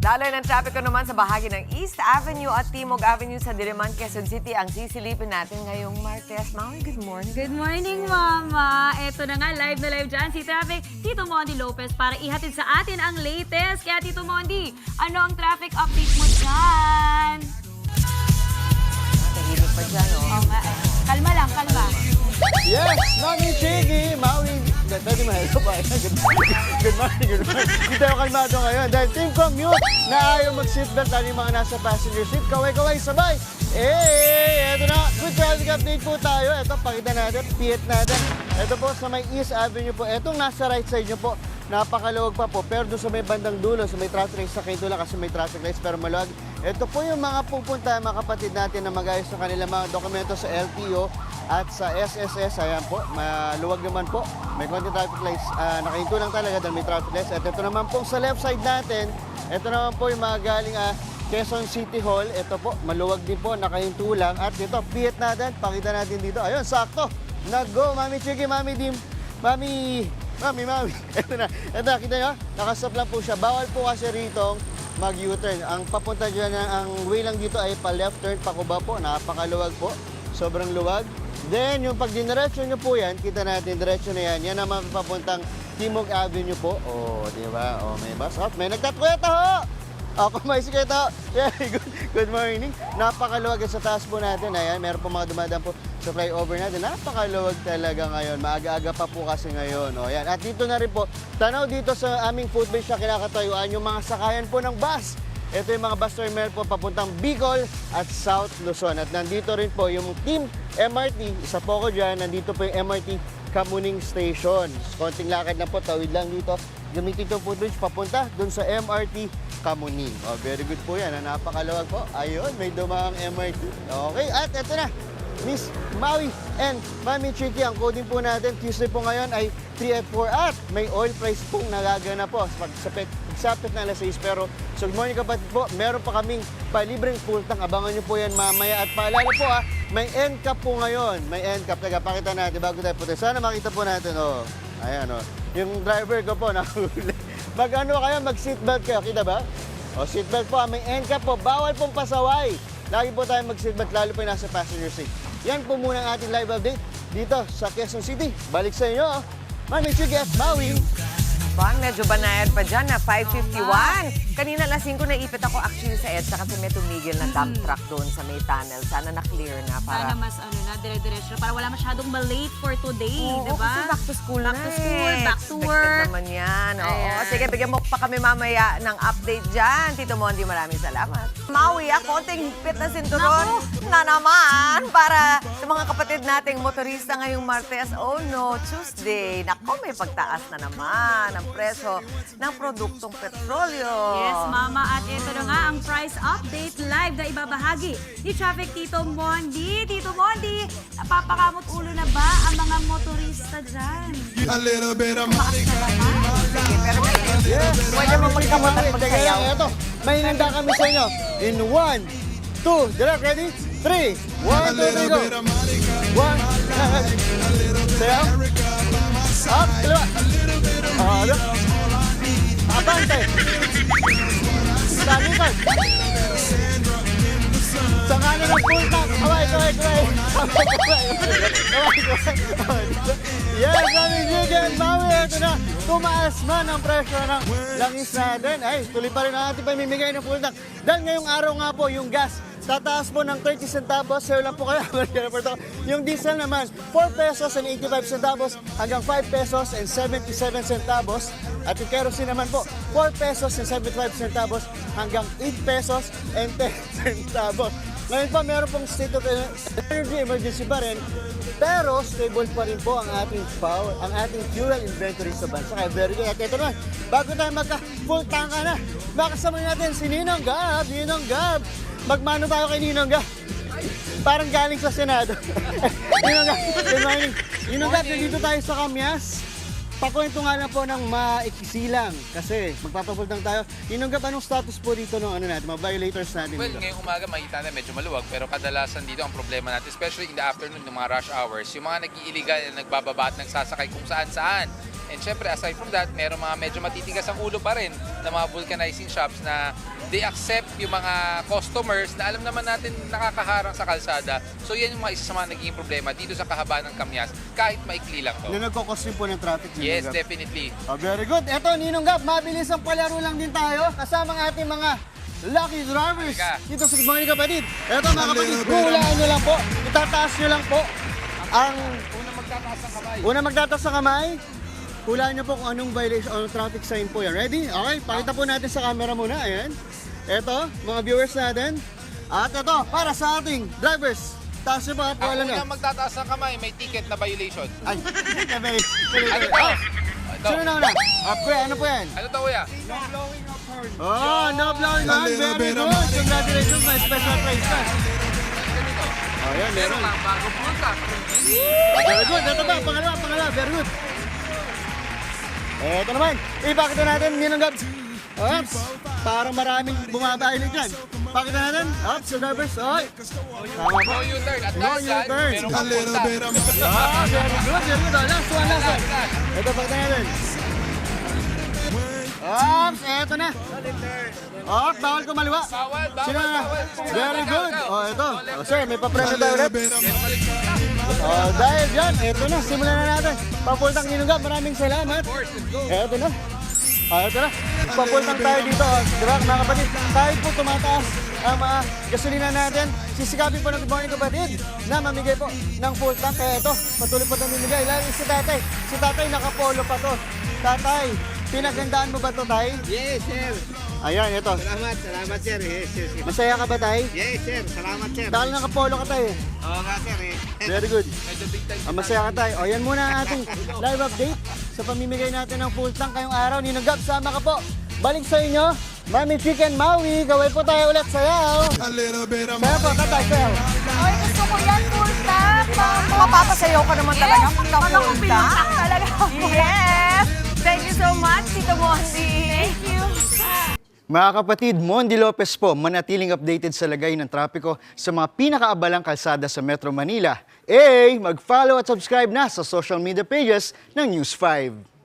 Daloy ng trapiko naman sa bahagi ng East Avenue at Timog Avenue sa Diliman, Quezon City ang sisilipin natin ngayong Martes. Mami, good morning. Good morning, Mama! Eto na nga, live na live dyan si Traffic Tito Mondi Lopez para ihatid sa atin ang latest. Kaya Tito Mondi, ano ang traffic update mo dyan? Tahimik pa dyan, oh. Oo nga, kalma lang, kalma. Yes, Mami Chiggy, Maui. Pwede mahalo pa. Good morning, good morning. Hindi tayo kalmado ngayon dahil Team Commute na ayaw mag-seatbelt dahil yung mga nasa passenger seat. Kaway-kaway, sabay. Eto na, good traffic update po tayo. Ito, pakita natin, piet natin. Ito po sa may East Avenue po. Etong nasa right side nyo po, napakaluwag pa po. Pero doon sa may bandang dulo, sa may traffic lights, sakay doon lang kasi may traffic lights pero maluwag. Ito po yung mga pupunta, mga kapatid natin na mag-ayos ng kanilang mga dokumento sa LTO at sa SSS. Ayan po, maluwag naman po. May konti traffic lights. Nakahinto lang talaga dahil may traffic lights. At ito naman po sa left side natin, ito naman po yung mga galing Quezon City Hall. Ito po, maluwag din po, nakahinto lang. At dito, piet natin, pakita natin dito. Ayun, sakto. Nag-go, Mami Chiggy, Mami Dim, Mami. Ito na, kita nyo, nakastop lang po siya. Bawal po kasi rito mag-U-turn. Ang papunta dyan, ang way lang dito ay pa-left turn, pakuba po. Napakaluwag po, sobrang luwag. Then, yung pag diniretso nyo po yan, kita natin, diretso na yan. Yan naman papuntang Timog Avenue po. Di ba? May bus. May nagtatkweta ho! Ako may siketa. Yeah, good morning. Napakaluwag sa taas po natin. Ayan, meron po mga dumadaan po sa flyover natin. Napakaluwag talaga ngayon. Maaga-aga pa po kasi ngayon. Ayan. At dito na rin po, tanaw dito sa aming footbridge na kinakatayuan, yung mga sakayan po ng bus. Ito yung mga bus terminal po papuntang Bicol at South Luzon. At nandito rin po yung Team MRT. Isa po ko dyan. Nandito po yung MRT Kamuning Station. Konting lakad na po, tawid lang dito. Gamitin itong footbridge papunta dun sa MRT Kamuning. Very good po yan. Napakaluwag po. Ayun, may dumaang MRT. Okay, at ito na. Miss Maui and Mami Chiki, ang coding po natin Tuesday po ngayon ay 3 at 4 at may oil price pong nagagana po pagsapit na alas 6. Pero so good morning kapatid po, meron pa kaming palibreng full tank. Abangan nyo po yan mamaya. At paalala po may end cap po ngayon. May end cap. Pakita natin bago tayo po tayo. Sana makita po natin. Ayan yung driver ko po nahuli. Mag-ano kayo, mag-seatbelt kayo. Kita ba? Seatbelt po. May end cap po. Bawal pong pasaway. Lagi po tayo mag-seatbelt, lalo pa yung nasa passenger seat. Yan po muna ang ating live update dito sa Quezon City. Balik sa inyo, Mami Chiggy at Maui. Medyo banayad pa dyan na 5:51. Kanina alas 5 naipit ako actually sa EDSA kasi may tumigil na dump truck doon sa may tunnel. Sana na-clear na para... Sana mas dire-diretso para wala masyadong malate for today, di ba? Kasi back to school Back na to school, back to Expected work. naman yan. Oo. Ayan. Sige, bigyan mo pa kami mamaya ng update dyan. Tito Mondi, maraming salamat. Maui, konting higpit na sinturon na naman para sa mga kapatid nating motorista ngayong Martes. Oh no, Tuesday. Nako, may pagtaas na naman ang presyo ng produktong petrolyo. Yes, Mama. At ito na nga ang price update live na ibabahagi ni Traffic Tito Mondi. Tito Mondi, napapakamot ulo na ba ang mga motorista dyan? A little bit of Monica. Sige, pero pwede mo magkamot at magsayaw. Ito, may hinanda kami sa inyo. In 1, 2, direct, ready? 3, 1, 2, 3, go. 1, sayaw. Up, kaliwa. Ano? Abante. Sa likod. Sa kanan ng full tank. Kaway. Yes, Mami Chiggy and Maui. Ito na. Tumaas man ang presyo ng langis natin. Ay, tuloy pa rin ang ating pamimigay ng full tank. Dahil ngayong araw nga po, yung gas, tataas po ng 30 centavos. Sa'yo lang po kayo. Yung diesel naman, 4 pesos and 85 centavos hanggang 5 pesos and 77 centavos. At yung kerosene naman po, 4 pesos and 75 centavos hanggang 8 pesos and 10 centavos. Ngayon pa, meron pong state of energy emergency pa rin. Pero stable pa rin po ang ating power, ang ating fuel inventory sa bansa. Kaya very good. At ito naman, bago tayo magka-full tanka na, makasama natin si Ninong Gab. Magmano tayo kay Ninong Gab. Parang galing sa Senado. Ninong Gab, good morning. Ninong Gab, nandito tayo sa Kamyas. Pakwento nga lang po ng maikisilang kasi magpapapultang tayo. Ninong Gab, anong status po dito ng natin, mga violators natin Well, dito? ngayong umaga makikita na medyo maluwag pero kadalasan dito ang problema natin, especially in the afternoon, ng mga rush hours, yung mga nag-iiligal na nagbababa at nagsasakay kung saan-saan. And syempre, aside from that, meron mga medyo matitigas ang ulo pa rin ng mga vulcanizing shops na they accept yung mga customers na alam naman natin nakakaharang sa kalsada. So yan yung mga isa sa mga naging problema dito sa kahabaan ng Kamyas, kahit maikli lang to. Na nagkakos din po ng traffic. Yes, Ninong Gab. definitely. Very good. Eto, Ninong Gab, mabilis ang palaro lang din tayo kasama ang ating mga lucky drivers Halika. dito sa Good Morning Kapatid. Eto mga kapatid, hulaan nyo lang po, itataas nyo lang po ang unang magtataas ng kamay. Hulaan nyo po kung anong violation o traffic sign po yan. Ready? Okay, pakita po natin sa camera muna. Ayan. Eto, mga viewers natin. At ito, para sa ating drivers. Taas nyo po at Ang wala na. unang magtataas ng kamay, may ticket na violation. Ay, very. Ano to? Ito. Sino na una? Kuya, ano po yan? Ano to, kuya? Oh, no blowing horn. Very good. Congratulations, my special prize ka. Oh, yan, Meron meron. kang bago punta. Very good. Ito ba? Pangalawa. Very good. Ito naman. Ipakita natin, Ninong Gab. Oops. Parang maraming bumabahilig dyan. Pakita natin. Oops, the drivers. Oy. Tama po. No U-turn. At No last yan, U-turn. meron A kang little punta. bit of Ah, very good. Very good. Oh, last one. Ito, pakita natin. Oops, eto na. Oops, bawal kumaliwa. Bawal. Sino na? Very good. Oh, ito. Oh, sir, may papremyo tayo little ulit. bit of Oh, dahil dyan, eto na. Simulan na natin. Pampultang Ninong Gab, maraming salamat. Eto na. Eto na. Pampultang tayo dito. Diba, mga kapatid? Kahit po tumataas ang mga gasolina natin, sisikapin po ng Good Morning Kapatid na mamigay po ng full tank. Kaya ito, patuloy po itong mamigay. Lalo si tatay. Si tatay nakapolo pa to. Tatay, pinagandaan mo ba to, tay? Yes, sir. Ayan, ito. Salamat, sir. Yes, yes, yes. Masaya ka ba, tay? Yes, sir. Salamat, sir. Dahil nakapolo ka, tay. Oo nga, sir. Very good. Medyo big time. Masaya ka tayo. O, yan muna ang ating live update sa pamimigay natin ng full tank ngayong araw. Ninong Gab, sama ka po. Balik sa inyo, Mami Chicken Maui. Gawin po tayo ulit sayaw. a little bit of Sayaw po, tatay, sayaw. Ay, gusto ko yan, full tank. Mapapasayaw ka naman talaga pagka Ano kung full pinuntak tank? talaga? Yes! Thank you so much, Tito Mondi. Thank you. Mga kapatid, Mondi Lopez po, manatiling updated sa lagay ng trapiko sa mga pinakaabalang kalsada sa Metro Manila. Mag-follow at subscribe na sa social media pages ng News 5.